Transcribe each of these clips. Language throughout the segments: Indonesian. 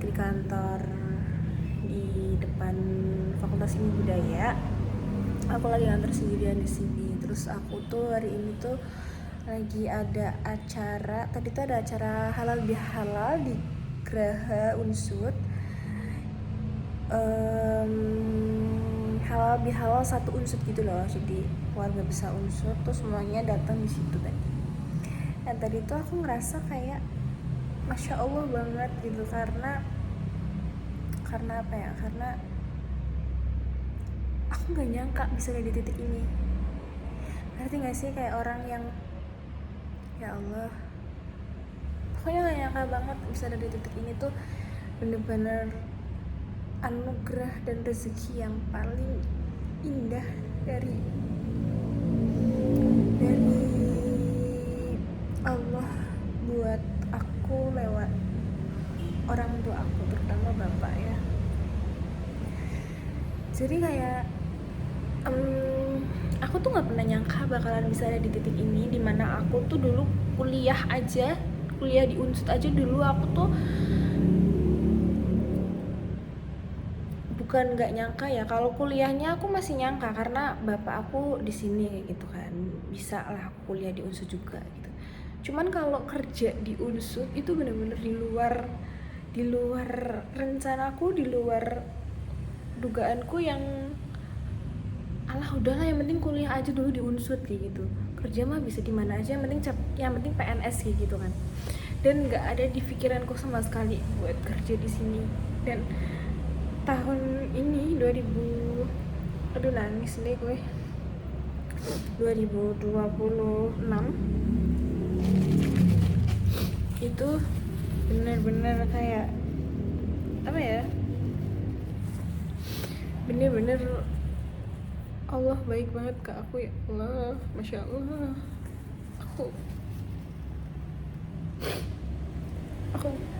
di kantor di depan Fakultas Ilmu Budaya. Aku lagi kantor sendirian di sini. Terus aku tuh hari ini tuh lagi ada acara. Tadi tuh ada acara halal bihalal di Graha Unsud. Halal bihalal satu Unsud gitu loh. Jadi warga besar Unsud tuh semuanya datang di situ tadi. Dan tadi tuh aku ngerasa kayak Masya Allah banget gitu, karena apa ya, karena aku gak nyangka bisa ada di titik ini. Ngerti gak sih, kayak orang yang ya Allah, pokoknya gak nyangka banget bisa ada di titik ini tuh. Bener-bener anugerah dan rezeki yang paling indah dari Allah buat aku lewat orang tua aku, terutama bapak ya. Jadi kayak aku tuh nggak pernah nyangka bakalan bisa ada di titik ini, dimana aku tuh dulu kuliah di Unsud aja dulu aku tuh bukan nggak nyangka ya, kalau kuliahnya aku masih nyangka karena bapak aku di sini kayak gitu kan, bisa lah aku kuliah di Unsud juga gitu. Cuman kalau kerja di Unsud itu benar-benar di luar rencanaku, di luar dugaanku, yang alah udahlah yang penting kuliah aja dulu di Unsud kayak gitu, kerja mah bisa di mana aja, yang penting PNS kayak gitu kan. Dan nggak ada di pikiranku sama sekali buat kerja di sini. Dan tahun ini 2000, nangis deh gue, 2026 itu bener-bener kayak apa ya, bener-bener Allah baik banget ke aku, ya Allah, Masya Allah.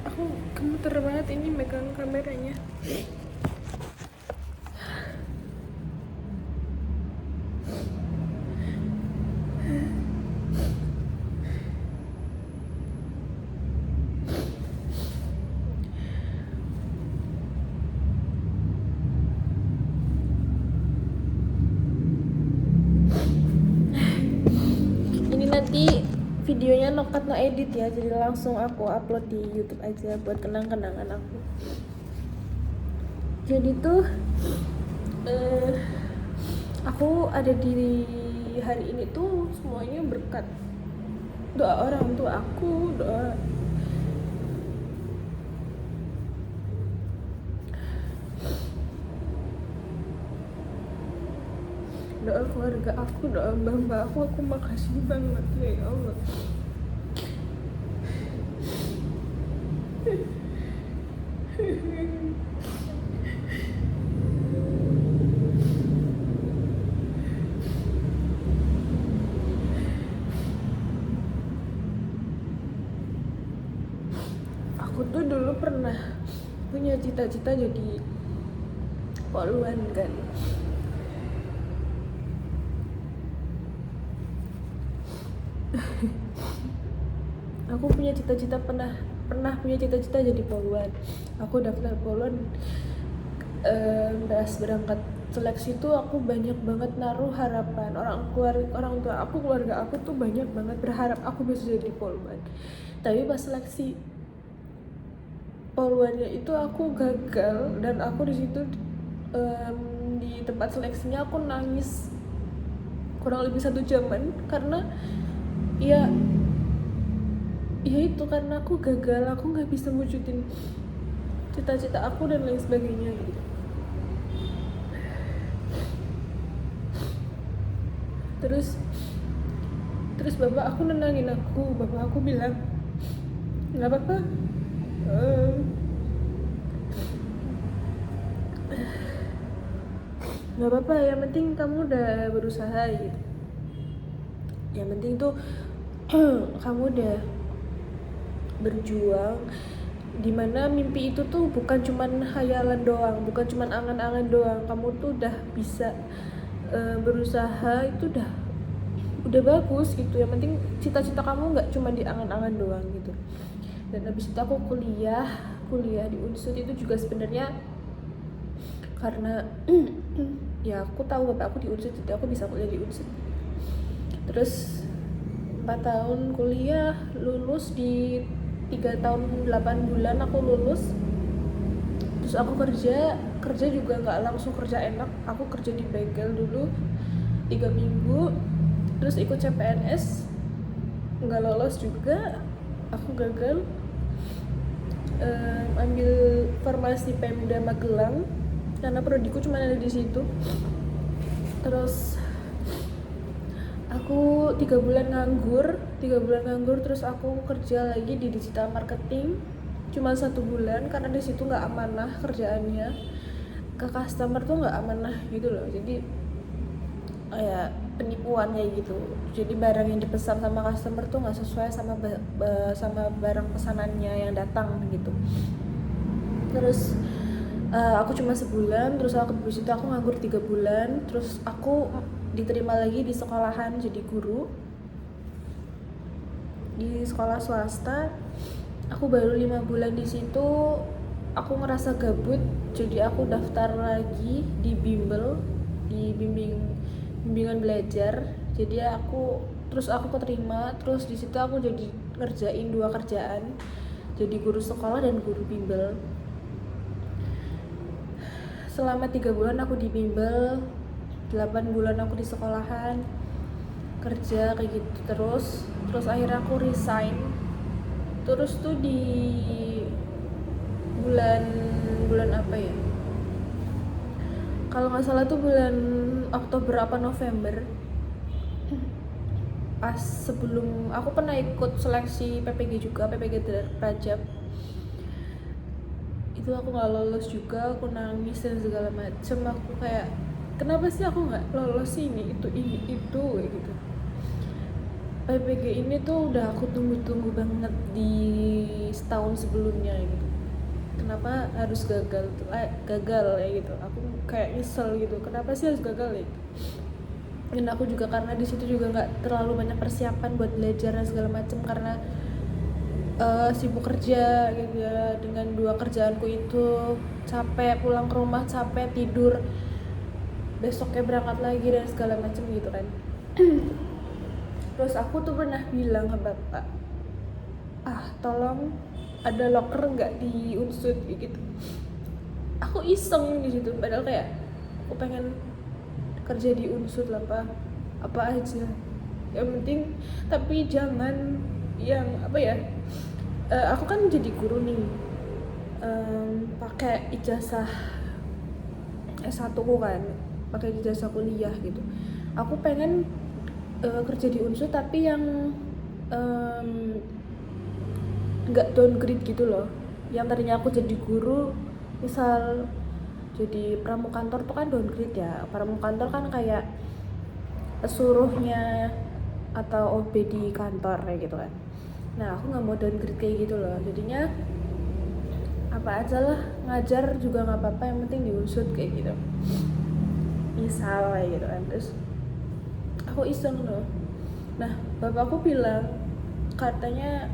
Aku gemeter banget ini megang kameranya. Ini nanti videonya no cut no edit ya, jadi langsung aku upload di YouTube aja buat kenang-kenangan aku. Jadi tuh aku ada di hari ini tuh semuanya berkat doa orang tua aku, doa keluarga aku, doa mbak aku makasih banget ya Allah. Aku tuh dulu pernah punya cita-cita jadi poluan kan. Aku punya cita-cita, pernah punya cita-cita jadi poluan. Aku daftar poluan, pas berangkat seleksi tuh aku banyak banget naruh harapan, keluarga aku tuh banyak banget berharap aku bisa jadi poluan. Tapi pas seleksi poluannya itu aku gagal, dan aku di situ di tempat seleksinya aku nangis kurang lebih 1 jaman karena ya itu, karena aku gagal, aku nggak bisa wujudin cita-cita aku dan lain sebagainya gitu. Terus bapak aku nenangin aku, bapak aku bilang nggak apa-apa, nggak apa-apa, yang penting kamu udah berusaha gitu, yang penting tuh kamu udah berjuang, dimana mimpi itu tuh bukan cuman hayalan doang, bukan cuman angan-angan doang, kamu tuh udah bisa berusaha, itu udah bagus gitu. Yang penting cita-cita kamu nggak cuma di angan-angan doang gitu. Dan habis itu aku kuliah kuliah di Unsud itu juga sebenarnya karena ya aku tahu bapak aku di Unsud, jadi aku bisa kuliah di Unsud. Terus 4 tahun kuliah, lulus di 3 tahun 8 bulan aku lulus. Terus aku kerja juga nggak langsung kerja enak, aku kerja di bengkel dulu 3 minggu, terus ikut CPNS nggak lolos juga, aku gagal. Ambil farmasi Pemda Magelang karena prodiku cuma ada di situ. Terus aku 3 bulan nganggur, terus aku kerja lagi di digital marketing cuma 1 bulan karena di situ nggak amanah kerjaannya, ke customer tuh nggak amanah gitu loh, jadi kayak penipuan kayak gitu. Jadi barang yang dipesan sama customer tuh nggak sesuai sama barang pesanannya yang datang gitu. Terus aku cuma sebulan, terus aku di situ aku nganggur 3 bulan, terus aku diterima lagi di sekolahan jadi guru di sekolah swasta. Aku baru 5 bulan di situ, aku ngerasa gabut, jadi aku daftar lagi di bimbel, di bimbingan belajar. Jadi aku keterima, terus di situ aku jadi ngerjain 2 kerjaan, jadi guru sekolah dan guru bimbel. Selama 3 bulan aku di bimbel, 8 bulan aku di sekolahan, kerja kayak gitu terus akhirnya aku resign. Terus tuh di bulan apa ya, kalau nggak salah tuh bulan Oktober apa November, pas sebelum aku pernah ikut seleksi PPG juga, PPG Rajab itu aku nggak lolos juga, aku nangis dan segala macem. Aku kayak kenapa sih aku nggak lolos ini itu kayak gitu. PPG ini tuh udah aku tunggu banget di setahun sebelumnya gitu, kenapa harus gagal ya gitu. Aku kayak nyesel gitu, kenapa sih harus gagal ya gitu. Dan aku juga karena di situ juga nggak terlalu banyak persiapan buat belajar dan segala macem, karena sibuk kerja gitu ya, dengan 2 kerjaanku itu. Capek, pulang ke rumah capek, tidur, besoknya berangkat lagi dan segala macem gitu kan. Terus aku tuh pernah bilang ke bapak, tolong ada locker nggak di Unsud gitu. Aku iseng di situ, padahal kayak aku pengen kerja di Unsud lah apa aja yang penting, tapi jangan yang apa ya. Aku kan jadi guru nih, pakai ijazah S1 ku kan, pakai ijazah kuliah gitu. Aku pengen kerja di Unsud tapi yang nggak downgrade gitu loh. Yang tadinya aku jadi guru, misal jadi pramukantor tuh kan downgrade ya. Pramukantor kan kayak pesuruhnya atau OB di kantor kayak gitu kan. Nah aku nggak mau downgrade kayak gitu loh, jadinya apa aja lah, ngajar juga nggak apa-apa, yang penting di Unsud kayak gitu misal kayak gitu kan. Terus aku iseng loh. Nah bapakku bilang katanya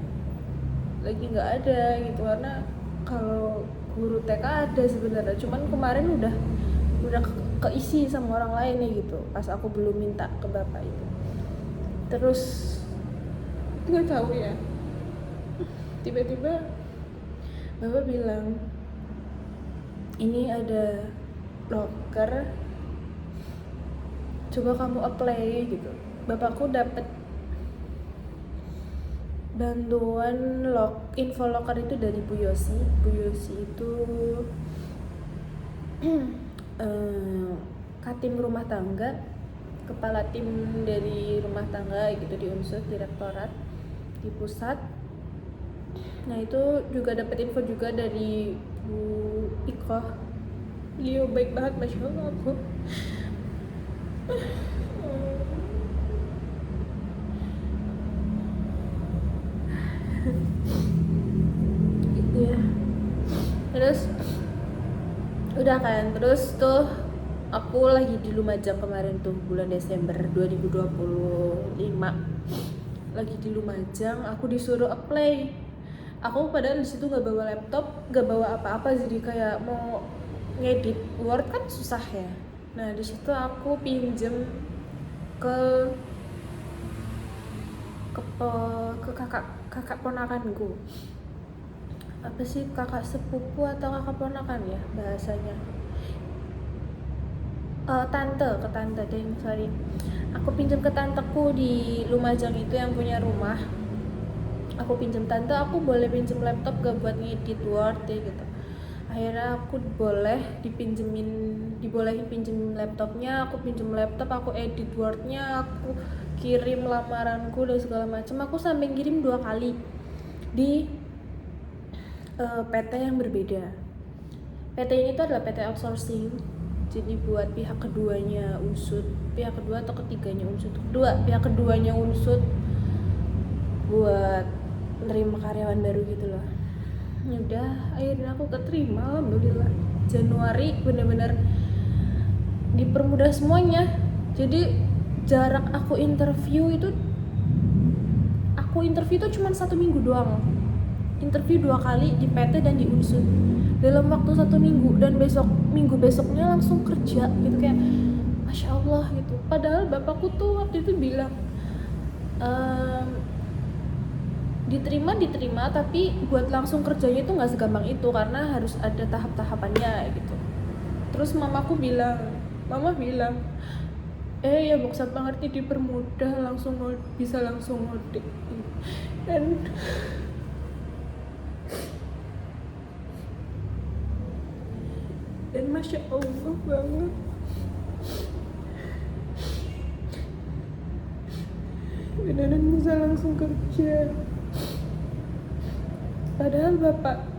lagi nggak ada gitu, karena kalau guru TK ada sebenarnya, cuman kemarin udah keisi sama orang lain nih gitu pas aku belum minta ke bapak itu. Terus nggak tahu ya, tiba-tiba bapak bilang ini ada loker, coba kamu apply gitu. Bapakku dapat bantuan info loker itu dari Bu Yosi. Bu Yosi itu katim rumah tangga, kepala tim dari rumah tangga gitu di Unsud, direktorat di pusat. Nah itu juga dapat info juga dari Bu Iko, beliau baik banget, masya Allah. Aku gitu ya. Terus udah kan, terus tuh aku lagi di Lumajang kemarin tuh bulan Desember 2025, lagi di Lumajang, aku disuruh apply Aku padahal di situ nggak bawa laptop, nggak bawa apa-apa, jadi kayak mau ngedit Word kan susah ya. Nah di situ aku pinjem ke ke kakak ponakanku. Apa sih, kakak sepupu atau kakak ponakan ya bahasanya? Tante deh, sorry. Aku pinjam ke tanteku di Lumajang itu yang punya rumah. Aku pinjam tante, aku boleh pinjam laptop gak buat ngedit Word ya gitu. Akhirnya aku dibolehin pinjem laptopnya. Aku pinjem laptop, aku edit Wordnya, aku kirim lamaranku dan segala macam. Aku sampai kirim 2 kali di PT yang berbeda. PT ini tuh adalah PT outsourcing, jadi buat pihak keduanya Unsud, pihak kedua atau ketiganya Unsud, pihak keduanya Unsud buat nerima karyawan baru gitu loh. Ya udah, akhirnya aku keterima, alhamdulillah. Januari bener-bener dipermudah semuanya. Jadi jarak aku interview itu cuma 1 minggu doang. Interview 2 kali di PT dan di Unsud dalam waktu 1 minggu, dan minggu besoknya langsung kerja gitu, kayak Masya Allah gitu. Padahal bapakku tuh waktu itu bilang diterima tapi buat langsung kerjanya itu nggak segampang itu karena harus ada tahap-tahapannya gitu. Terus mama bilang ya Boksa ngerti, dipermudah, bisa langsung ngodik. Dan Masya Allah banget, beneran bisa langsung kerja. Padahal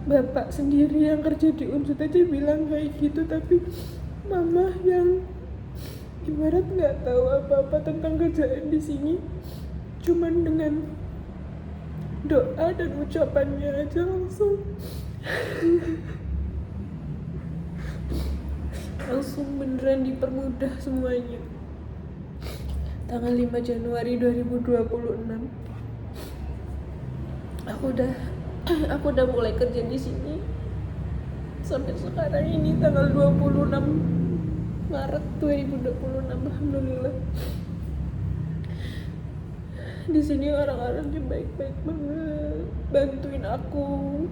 bapak sendiri yang kerja di Unsud aja bilang kayak gitu, tapi mama yang ibarat nggak tahu apa-apa tentang kerjaan di sini, cuman dengan doa dan ucapannya aja langsung beneran dipermudah semuanya. Tanggal 5 Januari 2026 aku udah mulai kerja di sini sampai sekarang ini tanggal 26 Maret 2026, alhamdulillah. Di sini orang-orangnya baik-baik banget, bantuin aku.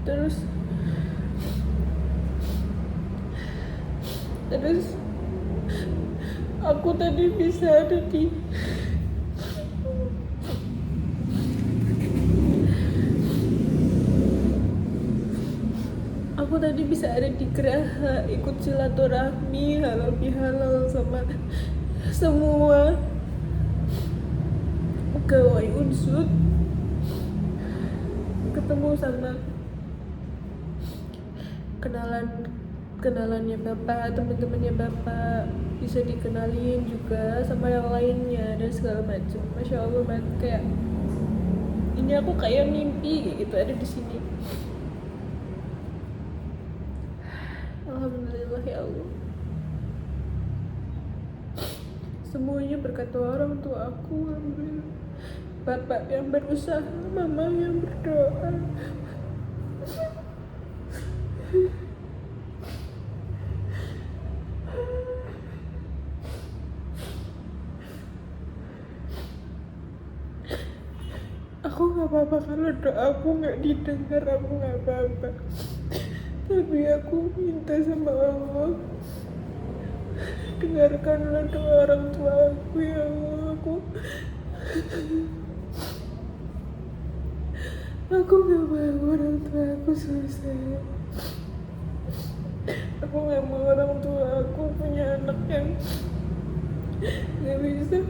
Terus aku tadi bisa ada di Geraha, ikut silaturahmi halal bihalal sama semua pegawai Unsud, ketemu sama kenalannya bapak, teman-temannya bapak, bisa dikenalin juga sama yang lainnya dan segala macam. Masya Allah banget, kayak ini aku kayak mimpi gitu ada di sini. Alhamdulillah ya Allah. Semuanya berkat orang tua aku, alhamdulillah. Bapak yang berusaha, mama yang berdoa. Aku gak apa-apa kalau doaku gak didengar, aku gak apa-apa. Tapi aku minta sama Allah, dengarkanlah doa orang tua aku ya Allah. Aku gak mau orang tua aku susah. Aku gak mau orang tua aku punya anak yang gak bisa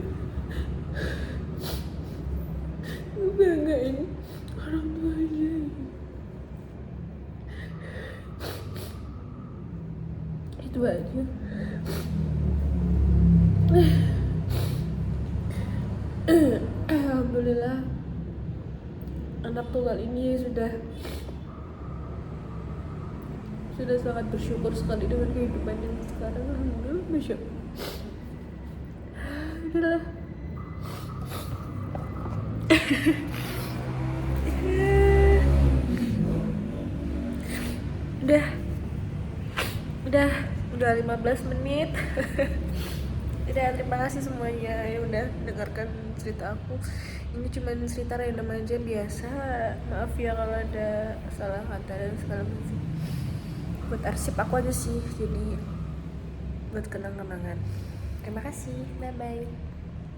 ngebanggain orang tuanya. Itu aja. Alhamdulillah, anak tunggal ini sudah sangat bersyukur sekali dengan kehidupan yang sekarang. Alhamdulillah, Masya Allah. udah udah udah 15 menit. Udah, terima kasih semuanya ya udah dengarkan cerita aku. Ini cuma cerita random aja biasa. Maaf ya kalau ada salah kata dan segala macam. Buat arsip aku aja sih, jadi buat kenang-kenangan. Terima kasih, bye bye.